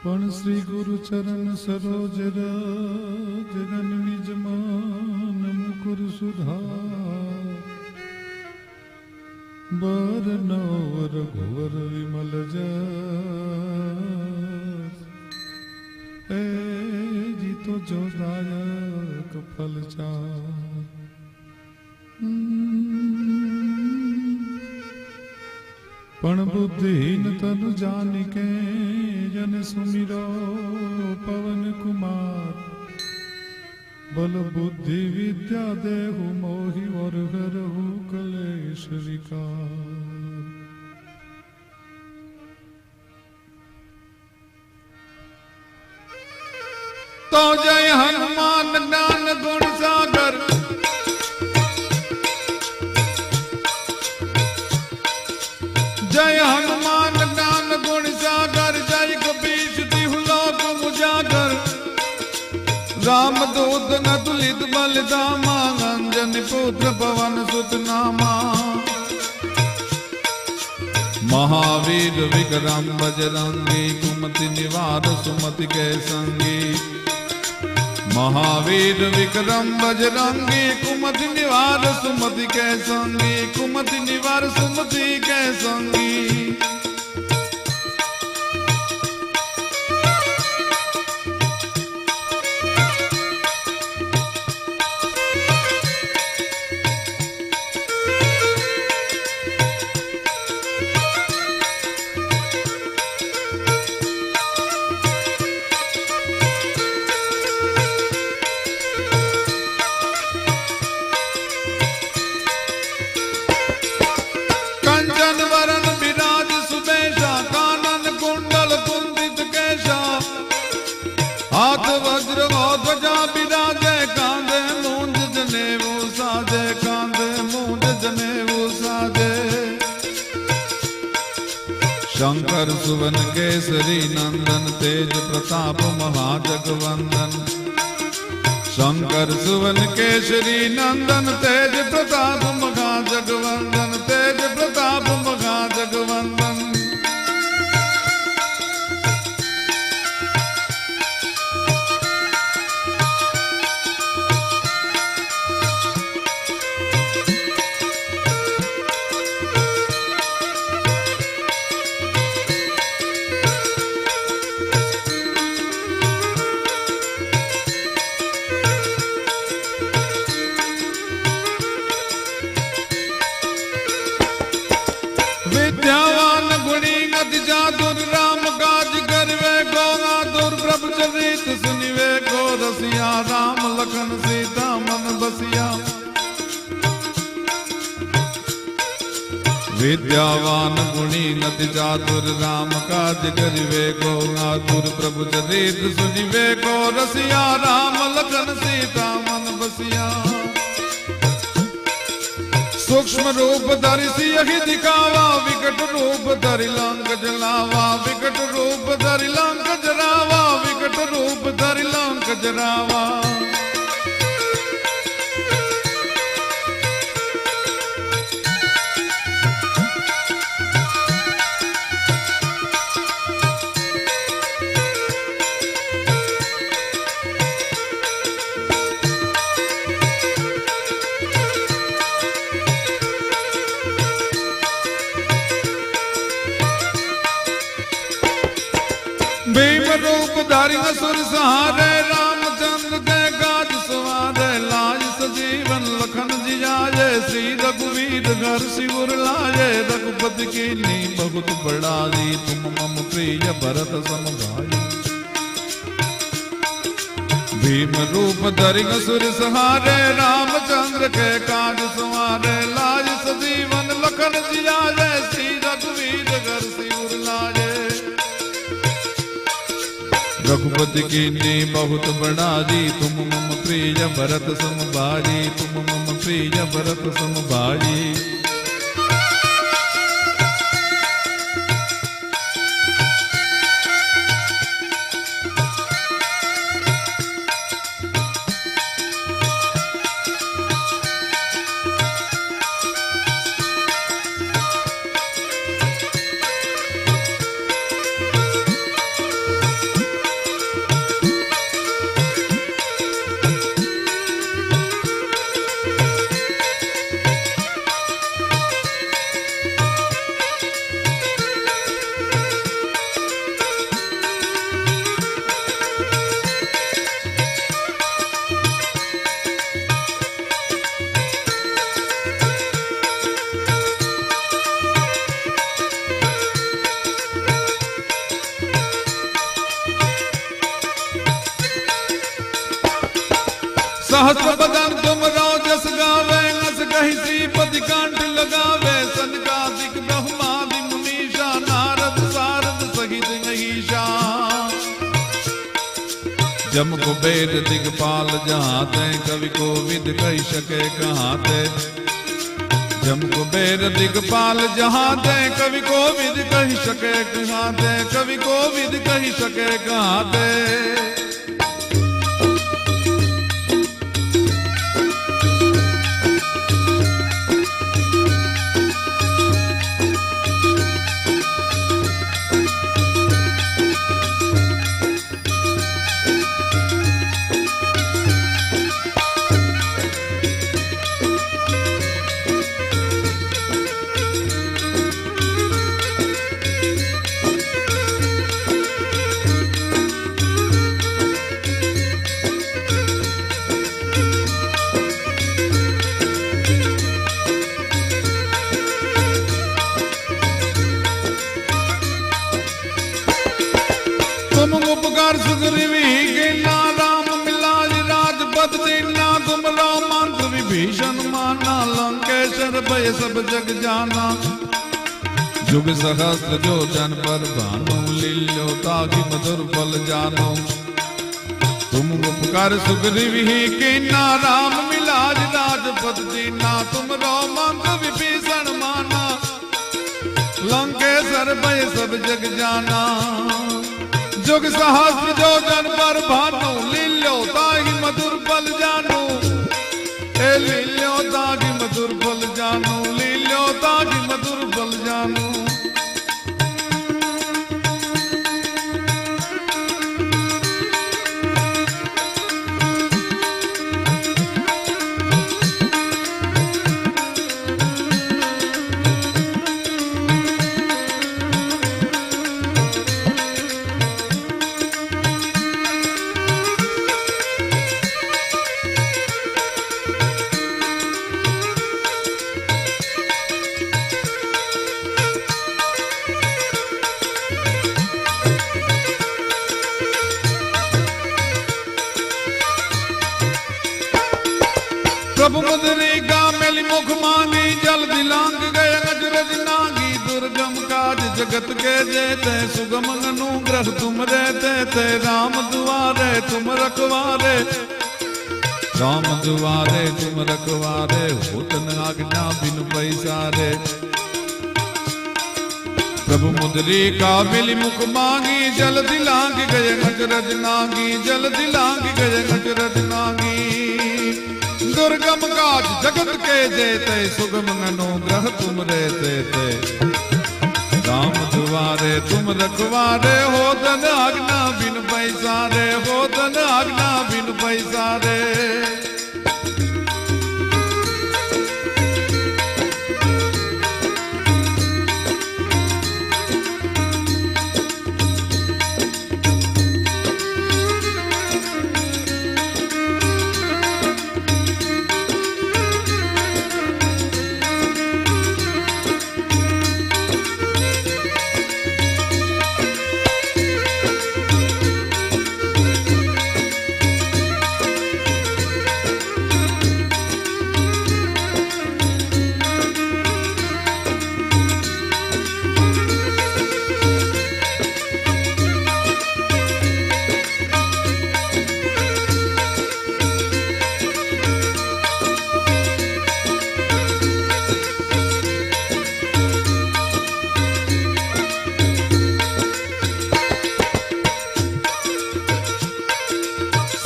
पण श्री गुरु चरण सरोज राज जन निज मान मुकुर सुधार बर नवर घोर विमल जस ए जी तो जो दायक फल चार पण बुद्धिहीन तनु जानिके जन सुमिरो पवन कुमार बल बुद्धि विद्या देहु मोहि और हरहु कलेश विकार। तो जय हनुमान ज्ञान गुण सागर जय हनुमान ज्ञान गुण सागर जय कपीश तिहु लोक उजागर राम दूत न तुलित बल धामा अंजनी पुत्र पवन सुत नामा महावीर विक्रम बजरंगी कुमति निवार सुमति के संगी महावीर विक्रम बजरंगी कुमति निवार सुमति के संगी कुमति निवार सुमति के संगी। हाथ वज्र ध्वजा बिराजे कांधे मूंज जनेऊ साजे कांधे मूंज जनेऊ साजे शंकर सुवन केसरी नंदन तेज प्रताप महाजगवंदन शंकर सुवन केसरी नंदन तेज प्रताप महाजगवंदन तेज प्रताप महाजगवंदन। विद्यावान गुणी अति चातुर राम काज करवे को आतुर प्रभु चरित सुनिवे को रसिया राम लखन सीता मन बसिया। विद्यावान गुणी अति चातुर राम काज करवे को आतुर प्रभु चरित सुनिवे को रसिया राम लखन सीता मन बसिया। सूक्ष्म रूप धरि सियहि दिखावा विकट रूप धरि लंक जलावा विकट रूप धरि लंक जरावा विकट रूप धरि लंक जरावा। भीम रूप धारी असुर सहारे रामचंद्र के काज सवारे लाज सजीवन लखन जियाए श्री रघुवीर घर सिर लाए रघुपति की नी बहुत बड़ाई तुम मम प्रिय भरत सम भाई। भीम रूप धरि असुर सहारे रामचंद्र के काज सवारे लाज सजीवन लखन जियाए श्री रघुवीर घर सिर लाए रघुपति की ने बहुत बड़ा जी तुम मम प्रिय भरत सम भाई तुम मम प्रिय भरत सम भाई। सहस्र बदन तुम रो जस गावे, नस कहि श्रीपति कंठ लगावे, सनकादिक ब्रह्मादि मुनीषा, नारद सारद सहित नहीषा। जम कुबेर दिगपाल जहाँ ते, कवि को विद कहि सके कहाँ ते। जम कुबेर दिगपाल जहाँ ते, कवि को विद कहि सके कहाँ ते, कवि को विद कहि सके कहाँ ते। उपकार सुग्रीवी कीना, राम मिलाज राजपद दीना। तुम लो मंत्र विभीषण माना, लंकेश्वर भय सब जग जाना। जुग सहस्त्र जो जन पर भानु, लील्यो ताकि मधुर फल जानो। तुम उपकार सुग्रीवी कीना, राम मिलाज राजपद दीना। तुम लो मंत्र विभीषण माना, लंकेश्वर भय सब जग जाना। जुग सहस्त्र जो जन पर भानु, लील्यो ताहि मधुर फल जानु। ए लील्यो ताहि मधुर फल जानु, लील्यो ताहि मधुर फल जानु। प्रभु मुद्रिका मिली मुख मांगी, जल दिलांग गए अजरज नागी। दुर्गम काज जगत के जेते, सुगम अनुग्रह तुम रहते थे। राम दुआरे तुम रखवारे, राम दुआरे तुम रखवारे। होतन आज्ञा बिन पैसारे। प्रभु मुद्रिका मिली मुख मांगी, जल दिलांग गए अजरज नागी। जल दिलांग गए अजरज नागी। दुर्गम काज जगत के जेते, सुगम अनुग्रह तुम रहते थे। राम दुआरे तुम रखवारे, हो धन आज्ञा बिन पैसारे। हो धन आज्ञा बिन पैसारे।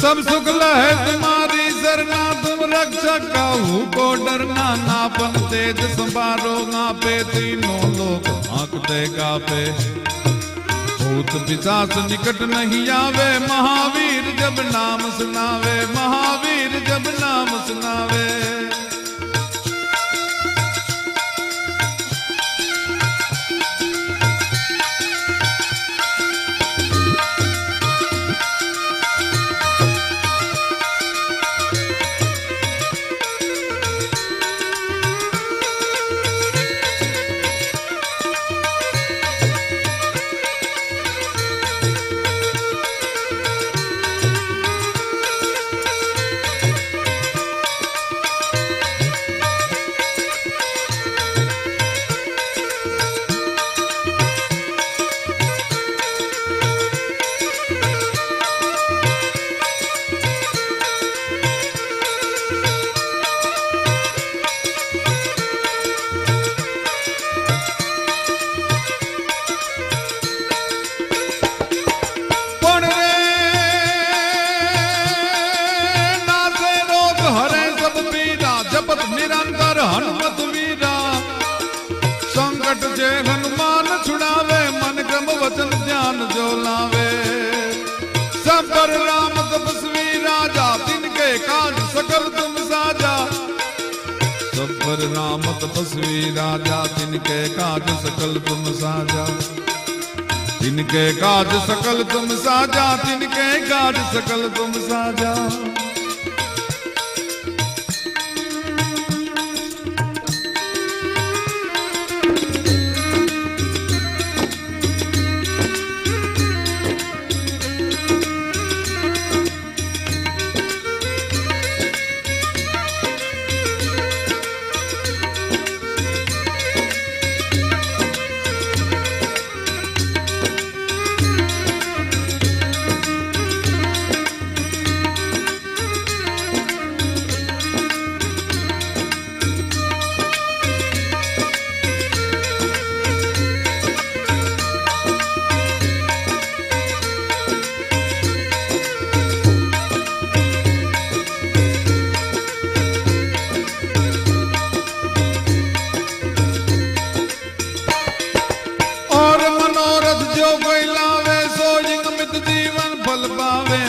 सब सुख है तुम्हारी सरना, तुम रक्षक काहू को डरना। नापन तेज संभारो पे, तीनों लोग आंकते कापे। भूत पिशाच निकट नहीं आवे, महावीर जब नाम सुनावे। महावीर जब नाम सुनावे। हनुमत वीरा। संकट जे हनुमान छुड़ावे, मन क्रम वचन ध्यान जो लावे। सब पर राम तपस्वी राजा, तिनके काज सकल तुम साजा। सब पर राम तपस्वी राजा, तिनके काज सकल तुम साजा। तिनके काज सकल तुम साजा, तिनके काज सकल तुम साजा।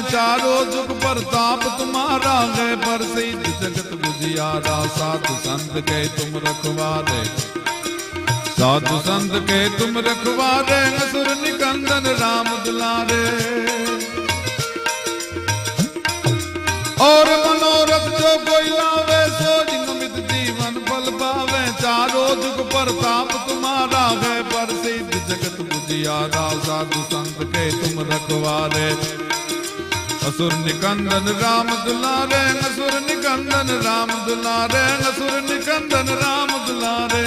चारों जुग प्रताप तुम्हारा है, प्रसिद्ध जगत बुझियारा। साधु संत के तुम रखवारे, साधु संत के तुम रखवारे। असुर निकंदन राम दुलारे, और मनोरथ जो कोई लावे, सो जिनमित जीवन फल पावे। चारों जुग प्रताप तुम्हारा है, प्रसिद्ध जगत बुझियारा। साधु संत के तुम रखवारे, असुर निकंदन राम दुलारे। असुर निकंदन राम दुलारे, असुर निकंदन राम दुलारे।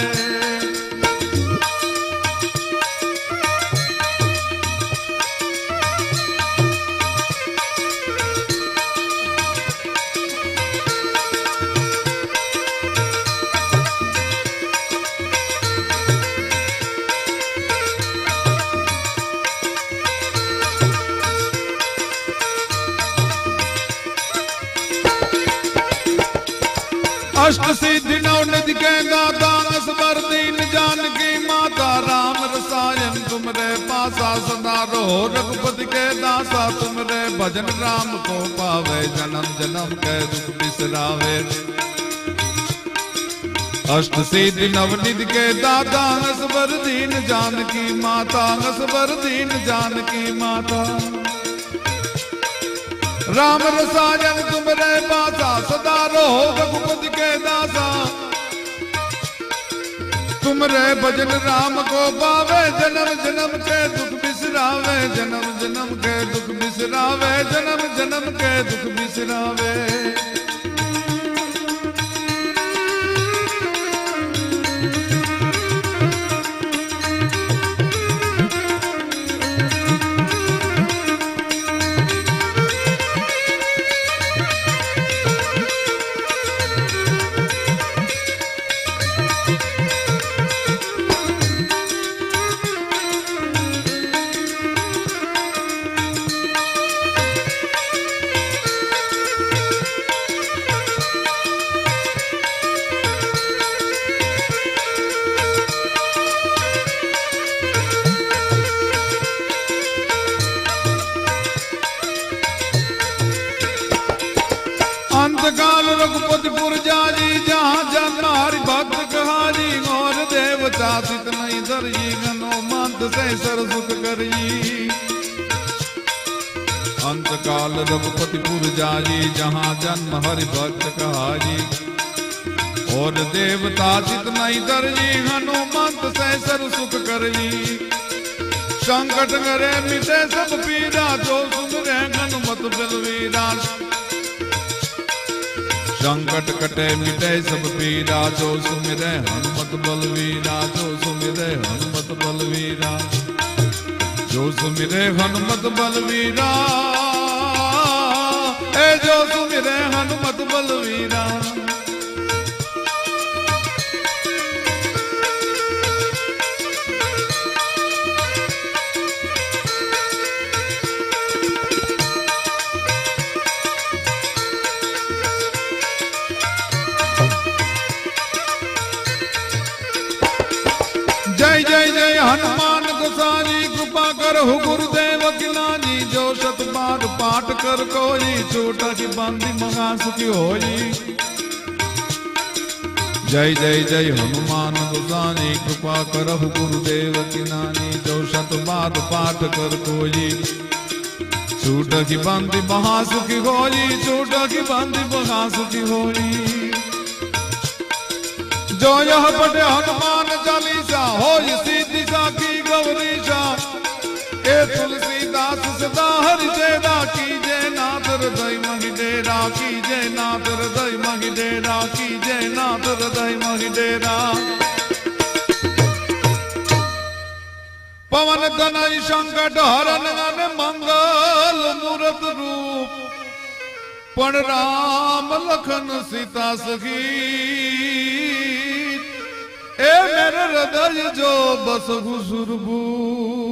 अष्ट सिद्धि नौ निधि के दाता, असबर दीन जानकी माता। राम रसायन तुमरे पासा, सदा रहो रघुपति के दासा। तुमरे भजन राम को पावे, जन्म जन्म के दुख बिसरावे। अष्ट सिद्धि नव निधि के दाता, असबर दीन जानकी माता। असबर दीन जानकी माता। राम रसायन तुमरे पासा, सदा रहो रघुपति के दासा। तुमरे भजन राम को पावे, जन्म जन्म के दुख बिसरावे। जन्म जन्म के दुख बिसरावे, जन्म जन्म के दुख बिसरावे। अंतकाल रघुपतिपुर जाजी, जहाँ जन्म हरि भक्त कहाजी। और देवता चित नहीं धरई, हनुमंत से सर सुख करई। अंतकाल रघुपतिपुर जाजी, जहाँ जन्म हरि भक्त कहाजी। और देवता चित नहीं धरई, हनुमंत से सर सुख करई। संकट करे मिटे सब पीरा, जो सुमरे हनुमत बलवीरा। संकट कटे मिटे सब पीरा, जो सुमिरे हनुमत बलवीरा। जो सुमिरे हनुमत बलवीरा, जो सुमिरे हनुमत बलवीरा। ए जो सुमिरे हनुमत बलवीरा। करहु गुरुदेव की नानी, जो शत बार पाठ कर कोई, छूटा की बांधी महा सुखी होई। जय जय जय हनुमान गोसाई, कृपा करहु गुरुदेव की नानी, जो शत बार पाठ कर कोई, छूट की बांधी महा सुखी होई, छूट की बांधी महा सुखी होई। जो यह पढ़े हनुमान चालीसा, होई सीधी साखी गौरीशा। ए तुलसीदास सदा हरि तेरा, कीजे नाथ हृदय महि डेरा, कीजे नाथ हृदय महि डेरा, कीजे नाथ हृदय महि डेरा। पवन तनय संकट हरन मंगल मूरत रूप, पण राम लखन सीता सखी। ए मेरे हृदय जो बस घुसुरभू।